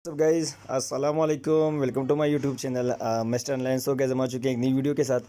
सब गाइज अस्सलाम वालेकुम, welcome to my YouTube channel mister online. So guys हम आ चुके हैं एक नई वीडियो के साथ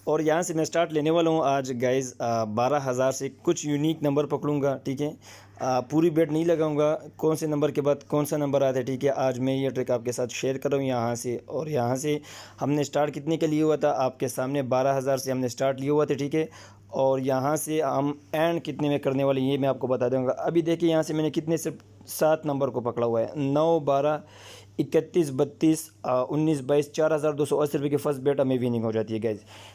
और यहाँ से मैं स्टार्ट लेने वाला हूँ आज गाइज 12,000 से कुछ यूनिक नंबर पकड़ूंगा। ठीक है, पूरी बेट नहीं लगाऊंगा, कौन से नंबर के बाद कौन सा नंबर आता है। ठीक है, आज मैं ये ट्रिक आपके साथ शेयर कर रहा हूँ यहाँ से। और यहाँ से हमने स्टार्ट कितने के लिए हुआ था आपके सामने, 12,000 से हमने स्टार्ट लिया हुआ था। ठीक है, और यहाँ से हम एंड कितने में करने वाले ये मैं आपको बता दूंगा। अभी देखिए यहाँ से मैंने कितने से 7 नंबर को पकड़ा हुआ है, 9, 12, 31, 32, 19, 22, 4,280 रुपये की फर्स्ट बेट हमें विनिंग हो जाती है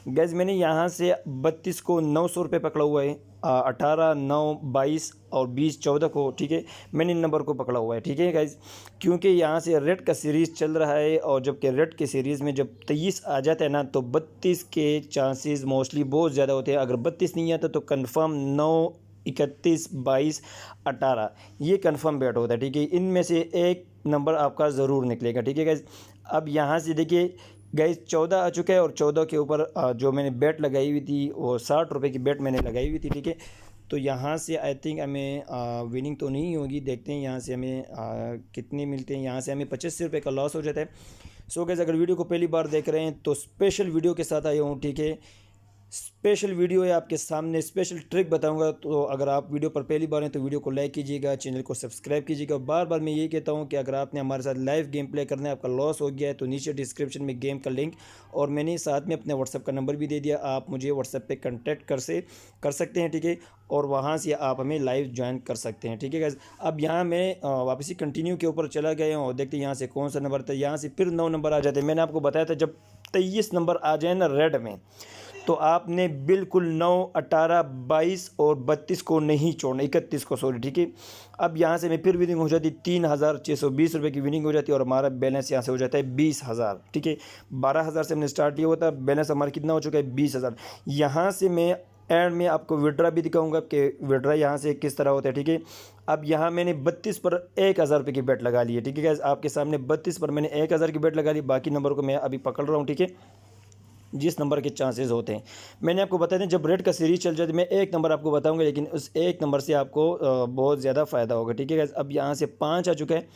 गैज। मैंने यहाँ से 32 को 900 रुपये पकड़ा हुआ है, 18, 9, 22 और 20, 14 को। ठीक है, मैंने इन नंबर को पकड़ा हुआ है। ठीक है गैज, क्योंकि यहाँ से रेड का सीरीज़ चल रहा है और जबकि रेड के सीरीज़ में जब 23 आ जाता है ना तो 32 के चांसेस मोस्टली बहुत ज़्यादा होते हैं। अगर 32 नहीं आता तो कंफर्म 9, 31, 22, 18 ये कंफर्म बेट होता है। ठीक है, इनमें से एक नंबर आपका ज़रूर निकलेगा। ठीक है गाइज, अब यहाँ से देखिए गाइज 14 आ चुका है और 14 के ऊपर जो मैंने बेट लगाई हुई थी वो 60 रुपये की बेट मैंने लगाई हुई थी। ठीक है, तो यहाँ से आई थिंक हमें विनिंग तो नहीं होगी, देखते हैं यहाँ से हमें कितने मिलते हैं। यहाँ से हमें 25 रुपये का लॉस हो जाता है। सो गाइज, अगर वीडियो को पहली बार देख रहे हैं तो स्पेशल वीडियो के साथ आया हूँ। ठीक है, स्पेशल वीडियो है आपके सामने, स्पेशल ट्रिक बताऊंगा। तो अगर आप वीडियो पर पहली बार हैं तो वीडियो को लाइक कीजिएगा, चैनल को सब्सक्राइब कीजिएगा। बार बार मैं यही कहता हूं कि अगर आपने हमारे साथ लाइव गेम प्ले करना है, आपका लॉस हो गया है, तो नीचे डिस्क्रिप्शन में गेम का लिंक और मैंने साथ में अपने व्हाट्सएप का नंबर भी दे दिया, आप मुझे व्हाट्सएप पे कांटेक्ट कर सकते हैं। ठीक है, और वहाँ से आप हमें लाइव ज्वाइन कर सकते हैं। ठीक है गाइस, अब यहाँ मैं वापसी कंटिन्यू के ऊपर चला गया हूँ और देखते हैं यहाँ से कौन सा नंबर था। यहाँ से फिर 9 नंबर आ जाते हैं। मैंने आपको बताया था जब 23 नंबर आ जाए ना रेड में तो आपने बिल्कुल 9, 18, 22 और 32 को नहीं छोड़ना, 31 को सॉरी। ठीक है, अब यहाँ से मैं फिर विनिंग हो जाती 3,620 रुपये की विनिंग हो जाती है और हमारा बैलेंस यहाँ से हो जाता है 20,000। ठीक है, 12,000 से हमने स्टार्ट किया हुआ था, बैलेंस हमारा कितना हो चुका है 20,000। यहाँ से मैं एंड में आपको विड्रा भी दिखाऊंगा कि विड्रा यहाँ से किस तरह होता है। ठीक है, अब यहाँ मैंने 32 पर 1,000 रुपये की बेट लगा ली है। ठीक है गाइस, आपके सामने 32 पर मैंने 1,000 की बेट लगा ली, बाकी नंबर को मैं अभी पकड़ रहा हूँ। ठीक है, जिस नंबर के चांसेस होते हैं मैंने आपको बताया था जब रेड का सीरीज चल जाती है। मैं एक नंबर आपको बताऊंगा लेकिन उस एक नंबर से आपको बहुत ज़्यादा फ़ायदा होगा। ठीक है गाइस, अब यहाँ से 5 आ चुका है,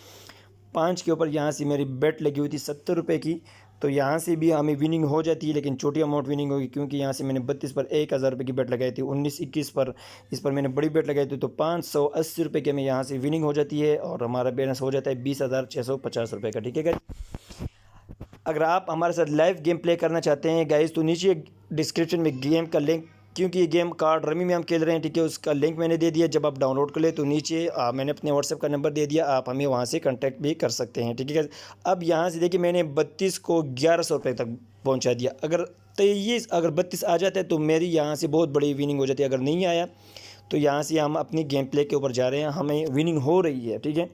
5 के ऊपर यहाँ से मेरी बेट लगी हुई थी 70 रुपये की, तो यहाँ से भी हमें विनिंग हो जाती है लेकिन छोटी अमाउंट विनिंग होगी क्योंकि यहाँ से मैंने 32 पर 1,000 रुपये की बेट लगाई थी। 19, 21 पर इस पर मैंने बड़ी बेट लगाई थी तो 580 रुपये की हमें यहाँ से विनिंग हो जाती है और हमारा बैलेंस हो जाता है 20,650 रुपये का। ठीक है गाइस, अगर आप हमारे साथ लाइव गेम प्ले करना चाहते हैं गाइस तो नीचे डिस्क्रिप्शन में गेम का लिंक, क्योंकि ये गेम कार्ड रमी में हम खेल रहे हैं। ठीक है, उसका लिंक मैंने दे दिया, जब आप डाउनलोड कर ले तो नीचे मैंने अपने व्हाट्सएप का नंबर दे दिया, आप हमें वहाँ से कांटेक्ट भी कर सकते हैं। ठीक है, अब यहाँ से देखिए मैंने 32 को 1,100 रुपये तक पहुँचा दिया। अगर 32 आ जाता है तो मेरी यहाँ से बहुत बड़ी विनिंग हो जाती है। अगर नहीं आया तो यहाँ से हम अपनी गेम प्ले के ऊपर जा रहे हैं, हमें विनिंग हो रही है। ठीक है,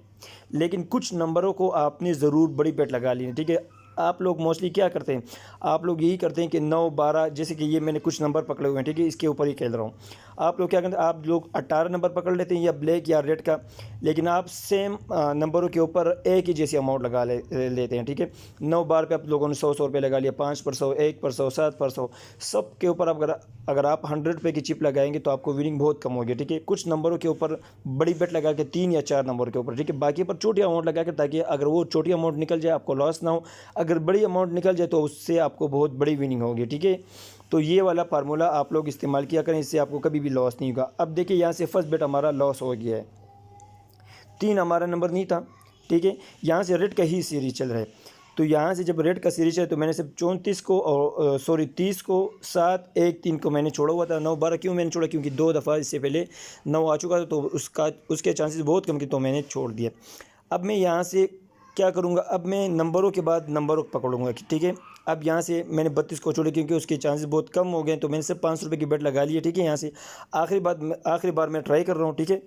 लेकिन कुछ नंबरों को आपने ज़रूर बड़ी बेट लगा ली है। ठीक है, आप लोग मोस्टली क्या करते हैं, आप लोग यही करते हैं कि 9, 12, जैसे कि ये मैंने कुछ नंबर पकड़े हुए हैं। ठीक है, इसके ऊपर ही खेल रहा हूँ। आप लोग क्या करते हैं, आप लोग 18 नंबर पकड़ लेते हैं या ब्लैक या रेड का, लेकिन आप सेम नंबरों के ऊपर एक ही जैसी अमाउंट लगा लेते हैं। ठीक है, 9 बार पे आप लोगों ने 100 रुपये लगा लिया, 5 पर 100, 1 पर 100, 7 पर 100, सब के ऊपर अगर आप 100 रुपये की चिप लगाएंगे तो आपको विनिंग बहुत कम होगी। ठीक है, कुछ नंबरों के ऊपर बड़ी बेट लगा के 3 या 4 नंबर के ऊपर। ठीक है, बाकी पर छोटी अमाउंट लगा के, ताकि अगर वो छोटी अमाउंट निकल जाए आपको लॉस ना हो, अगर बड़ी अमाउंट निकल जाए तो उससे आपको बहुत बड़ी विनिंग होगी। ठीक है, तो ये वाला फार्मूला आप लोग इस्तेमाल किया करें, इससे आपको कभी भी लॉस नहीं होगा। अब देखिए यहाँ से फर्स्ट बेट हमारा लॉस हो गया है, 3 हमारा नंबर नहीं था। ठीक है, यहाँ से रेड का ही सीरीज चल रहा है, तो यहाँ से जब रेड का सीरीज है तो मैंने सिर्फ 34 को और 30 को, 7, 1, 3 को मैंने छोड़ा हुआ था। 9, 12 क्यों मैंने छोड़ा, क्योंकि 2 दफ़ा इससे पहले 9 आ चुका था तो उसके चांसेस बहुत कम थे तो मैंने छोड़ दिया। अब मैं यहाँ से क्या करूँगा, अब मैं नंबरों के बाद नंबरों को पकड़ूंगा। ठीक है, अब यहाँ से मैंने 32 को छोड़े क्योंकि उसके चांसेस बहुत कम हो गए तो मैंने सिर्फ 500 रुपये की बेट लगा ली है। ठीक है, यहाँ से आखिरी बार मैं ट्राई कर रहा हूँ। ठीक है,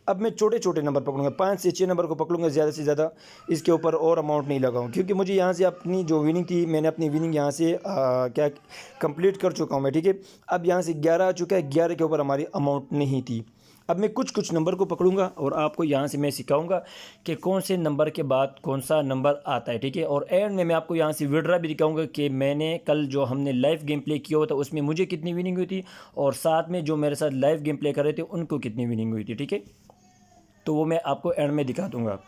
अब मैं छोटे छोटे नंबर पकड़ूंगा, 5 से 6 नंबर को पकड़ूंगा, ज़्यादा से ज़्यादा इसके ऊपर और अमाउंट नहीं लगाऊँ क्योंकि मुझे यहाँ से अपनी जो विनिंग थी मैंने अपनी विनिंग यहाँ से क्या कंप्लीट कर चुका हूँ मैं। ठीक है, अब यहाँ से 11 आ चुका है, 11 के ऊपर हमारी अमाउंट नहीं थी। अब मैं कुछ नंबर को पकड़ूंगा और आपको यहाँ से मैं सिखाऊंगा कि कौन से नंबर के बाद कौन सा नंबर आता है। ठीक है, और एंड में मैं आपको यहाँ से विड्रा भी दिखाऊंगा कि मैंने कल जो हमने लाइव गेम प्ले किया हुआ था उसमें मुझे कितनी विनिंग हुई थी और साथ में जो मेरे साथ लाइव गेम प्ले कर रहे थे उनको कितनी विनिंग हुई थी। ठीक है, तो वो मैं आपको एंड में दिखा दूंगा।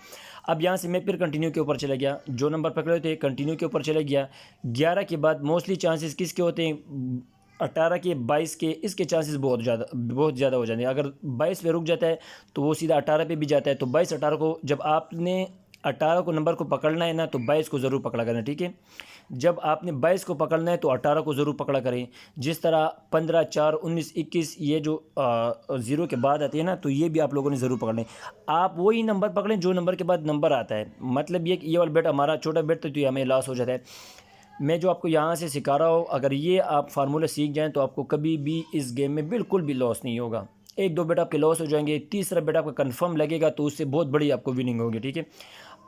अब यहाँ से मैं फिर कंटिन्यू के ऊपर चला गया, जो नंबर पकड़े थे कंटिन्यू के ऊपर चला गया। 11 के बाद मोस्टली चांसेस किसके होते हैं, 18 के, 22 के, इसके चांसेस बहुत ज़्यादा हो जाते हैं। अगर 22 पे रुक जाता है तो वो सीधा 18 पे भी जाता है। तो 22 18 को, जब आपने 18 को नंबर को पकड़ना है ना, तो 22 को ज़रूर पकड़ा करना, ठीक है। जब आपने 22 को पकड़ना है तो 18 को ज़रूर पकड़ा करें। जिस तरह 15, 4, 19, 21 ये जो 0 के बाद आती है ना, तो ये भी आप लोगों ने ज़रूर पकड़ना है। आप वही नंबर पकड़ें जो नंबर के बाद नंबर आता है। मतलब ये वाला बेट हमारा छोटा बेट तो ये हमें लॉस हो जाता है। मैं जो आपको यहाँ से सिखा रहा हूँ, अगर ये आप फार्मूला सीख जाएँ तो आपको कभी भी इस गेम में बिल्कुल भी लॉस नहीं होगा। 1-2 बेट आपके लॉस हो जाएंगे, तीसरा बेट आपका कंफर्म लगेगा तो उससे बहुत बड़ी आपको विनिंग होगी, ठीक है।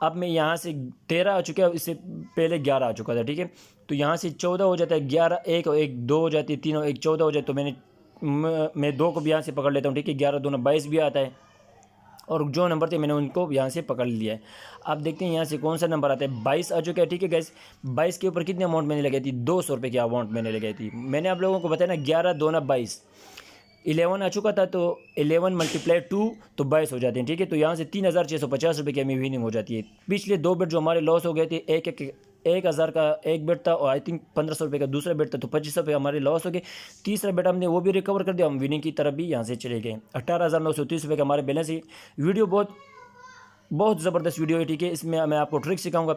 अब मैं यहाँ से 13 आ चुका है, इससे पहले 11 आ चुका था, ठीक है। तो यहाँ से 14 हो जाता है, 11 1 और 1 2 हो जाती है, 3 और 1 14 हो जाए। तो मैं 2 को भी यहाँ से पकड़ लेता हूँ, ठीक है। 11 2 22 भी आता है, और जो नंबर थे मैंने उनको यहाँ से पकड़ लिया है। अब देखते हैं यहाँ से कौन सा नंबर आता है। 22 आ चुका है, ठीक है गैस। 22 के ऊपर कितने अमाउंट मैंने लगाई थी, 200 रुपये की अमाउंट मैंने लगाई थी। मैंने आप लोगों को बताया ना, 11 2 22, 11 आ चुका था, तो 11 × 2 तो 22 हो जाते हैं, ठीक है। तो यहाँ से 3650 रुपये की हमें विनिंग हो जाती है। पिछले 2 बेट जो हमारे लॉस हो गए थे, 1,000 का एक बेट था और आई थिंक 1500 रुपये का दूसरा बेट था, तो 2500 रुपये हमारे लॉस हो गए। तीसरा बेट हमने वो भी रिकवर कर दिया, हम विनिंग की तरफ भी यहाँ से चले गए। 18,930 रुपये का हमारे बैलेंस है। वीडियो बहुत ज़बरदस्त वीडियो है, ठीक है। इसमें मैं आपको ट्रिक सिखाऊंगा।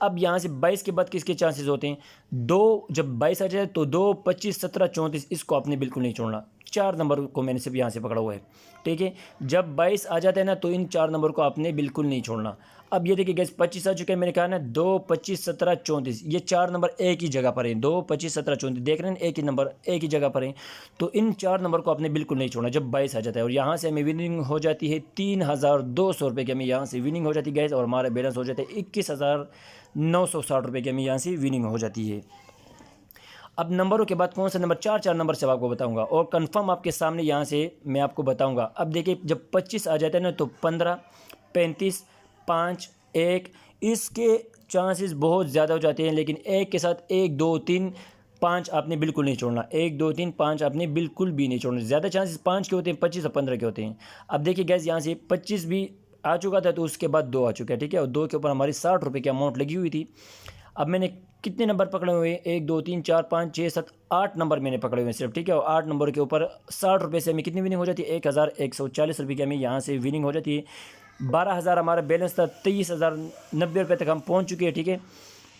अब यहाँ से 22 के बाद किसके चांसेस होते हैं, 2, जब 22 आ जाए तो 2, 25, 17, 34, इसको आपने बिल्कुल नहीं छोड़ना। 4 नंबर को मैंने सिर्फ यहाँ से पकड़ा हुआ है, ठीक है। जब 22 आ जाता है ना, तो इन 4 नंबर को आपने बिल्कुल नहीं छोड़ना। अब ये देखिए गैस, 25 आ चुके हैं, मैंने कहा ना 2, 25, 17, 34, ये 4 नंबर एक ही जगह पर हैं। 2, 25, 17, 34 देख रहे हैं, एक ही नंबर एक ही जगह पर हैं। तो इन 4 नंबर को आपने बिल्कुल नहीं छोड़ना जब 22 आ जाता है। और यहाँ से हमें विनिंग हो जाती है 3,200 रुपये की, हमें यहाँ से विनिंग हो जाती है गैस। और हमारा बैलेंस हो जाता है 21,960 रुपये की, हमें यहाँ से विनिंग हो जाती है। अब नंबरों के बाद कौन सा नंबर, 4 नंबर से आपको बताऊंगा और कंफर्म आपके सामने यहाँ से मैं आपको बताऊंगा। अब देखिए, जब 25 आ जाता है ना, तो 15, 35, 5, 1, इसके चांसेस बहुत ज़्यादा हो जाते हैं। लेकिन एक के साथ 1 2 3 5 आपने बिल्कुल नहीं छोड़ना। 1 2 3 5 आपने बिल्कुल भी नहीं छोड़ना। ज़्यादा चांसेस 5 के होते हैं, 25 और 15 के होते हैं। अब देखिए गैस, यहाँ से 25 भी आ चुका था, तो उसके बाद 2 आ चुका है, ठीक है। और 2 के ऊपर हमारी 60 रुपये की अमाउंट लगी हुई थी। अब मैंने कितने नंबर पकड़े हुए हैं, 1 2 3 4 5 6 7 8 नंबर मैंने पकड़े हुए हैं सिर्फ, ठीक है। और 8 नंबर के ऊपर 60 रुपये से हमें कितनी विनिंग हो जाती है, 1,140 रुपये की हमें यहाँ से विनिंग हो जाती है। 12,000 हमारा बैलेंस था, 23,090 रुपये तक हम पहुँच चुके हैं, ठीक है।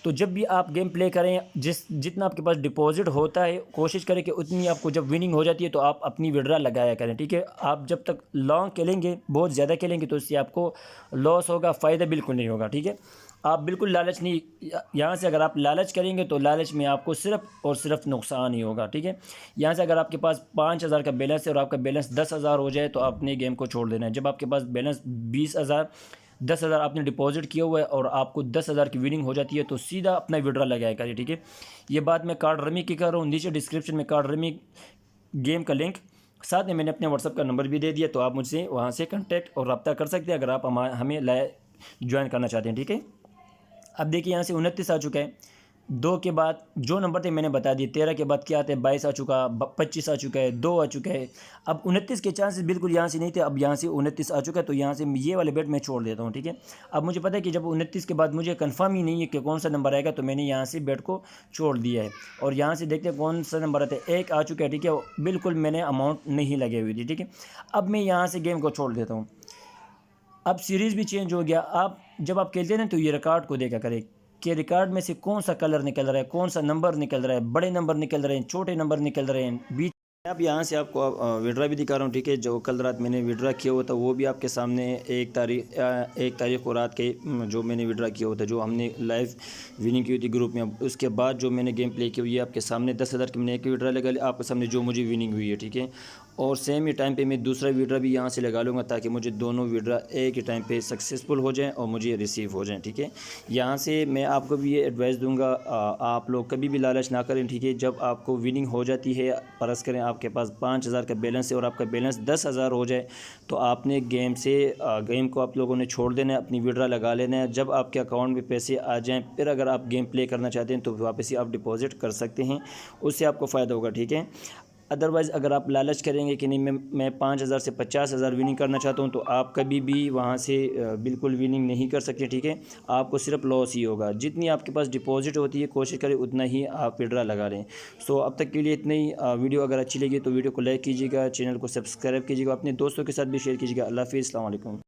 तो जब भी आप गेम प्ले करें, जितना आपके पास डिपॉजिट होता है, कोशिश करें कि उतनी आपको जब विनिंग हो जाती है तो आप अपनी विड्रा लगाया करें, ठीक है। आप जब तक लॉन्ग खेलेंगे, बहुत ज़्यादा खेलेंगे, तो इससे आपको लॉस होगा, फ़ायदा बिल्कुल नहीं होगा, ठीक है। आप बिल्कुल लालच नहीं, यहाँ से अगर आप लालच करेंगे तो लालच में आपको सिर्फ और सिर्फ नुकसान ही होगा, ठीक है। यहाँ से अगर आपके पास 5,000 का बैलेंस है और आपका बैलेंस 10,000 हो जाए तो आपने गेम को छोड़ देना है। जब आपके पास बैलेंस 20,000 10,000 आपने डिपॉजिट किया हुआ है और आपको 10,000 की विनिंग हो जाती है, तो सीधा अपना विड्रा लगाया करिए, ठीक है। ये बात मैं कार्ड रमी की कर रहा हूँ। नीचे डिस्क्रिप्शन में कार्ड रमी गेम का लिंक, साथ में मैंने अपने व्हाट्सअप का नंबर भी दे दिया, तो आप मुझसे वहाँ से कॉन्टैक्ट और रब्ता कर सकते हैं अगर आप हमें ज्वाइन करना चाहते हैं, ठीक है। अब देखिए, यहाँ से 29 आ चुका है। 2 के बाद जो नंबर थे मैंने बता दिए। 13 के बाद क्या आते हैं, 22 आ चुका, 25 आ चुका है, 2 आ चुका है। अब 29 के चांसेस बिल्कुल यहाँ से नहीं थे, अब यहाँ से 29 आ चुका है, तो यहाँ से ये वाले बेट मैं छोड़ देता हूँ, ठीक है। अब मुझे पता है कि जब 29 के बाद मुझे कंफर्म ही नहीं है कि कौन सा नंबर आएगा, तो मैंने यहाँ से बेट को छोड़ दिया है। और यहाँ से देखते हैं कौन सा नंबर आता है। 1 आ चुका है, ठीक है। बिल्कुल मैंने अमाउंट नहीं लगे हुई थी, ठीक है। अब मैं यहाँ से गेम को छोड़ देता हूँ। अब सीरीज़ भी चेंज हो गया। आप जब आप खेलते हैं ना, तो ये रिकॉर्ड को देखा करें कि रिकॉर्ड में से कौन सा कलर निकल रहा है, कौन सा नंबर निकल रहा है, बड़े नंबर निकल रहे हैं, छोटे नंबर निकल रहे हैं, बीच। अब यहाँ से आपको विड्रा भी दिखा रहा हूँ, ठीक है। जो कल रात मैंने विड्रा किया हुआ था वो भी आपके सामने 1 तारीख को रात के जो मैंने विड्रा किया हुआ था, जो हमने लाइव विनिंग की हुई थी ग्रुप में। उसके बाद जो मैंने गेम प्ले किया हुई है आपके सामने 10,000 की मैंने एक विड्रा लगा लिया आपके सामने, जो मुझे विनिंग हुई है, ठीक है। और सेम ही टाइम पे मैं दूसरा विड्रा भी यहाँ से लगा लूँगा, ताकि मुझे दोनों विड्रा एक ही टाइम पे सक्सेसफुल हो जाएं और मुझे रिसीव हो जाएं, ठीक है। यहाँ से मैं आपको भी ये एडवाइस दूंगा, आप लोग कभी भी लालच ना करें, ठीक है। जब आपको विनिंग हो जाती है, फर्ज़ करें आपके पास 5,000 का बैलेंस है और आपका बैलेंस 10,000 हो जाए, तो आपने गेम को आप लोगों ने छोड़ देना है, अपनी विड्रा लगा लेना है। जब आपके अकाउंट में पैसे आ जाएँ, फिर अगर आप गेम प्ले करना चाहते हैं तो वापस ही आप डिपॉजिट कर सकते हैं, उससे आपको फ़ायदा होगा, ठीक है। अदरवाइज़ अगर आप लालच करेंगे कि नहीं मैं 5,000 से 50,000 विनिंग करना चाहता हूँ, तो आप कभी भी वहाँ से बिल्कुल विनिंग नहीं कर सकते, ठीक है। आपको सिर्फ लॉस ही होगा। जितनी आपके पास डिपॉजिट होती है कोशिश करें उतना ही आप विड्रा लगा लें। सो अब तक के लिए इतना ही। वीडियो अगर अच्छी लगी तो वीडियो को लाइक कीजिएगा, चैनल को सब्सक्राइब कीजिएगा, अपने दोस्तों के साथ भी शेयर कीजिएगा। अल्लाह हाफ़िज़, अस्सलाम वालेकुम।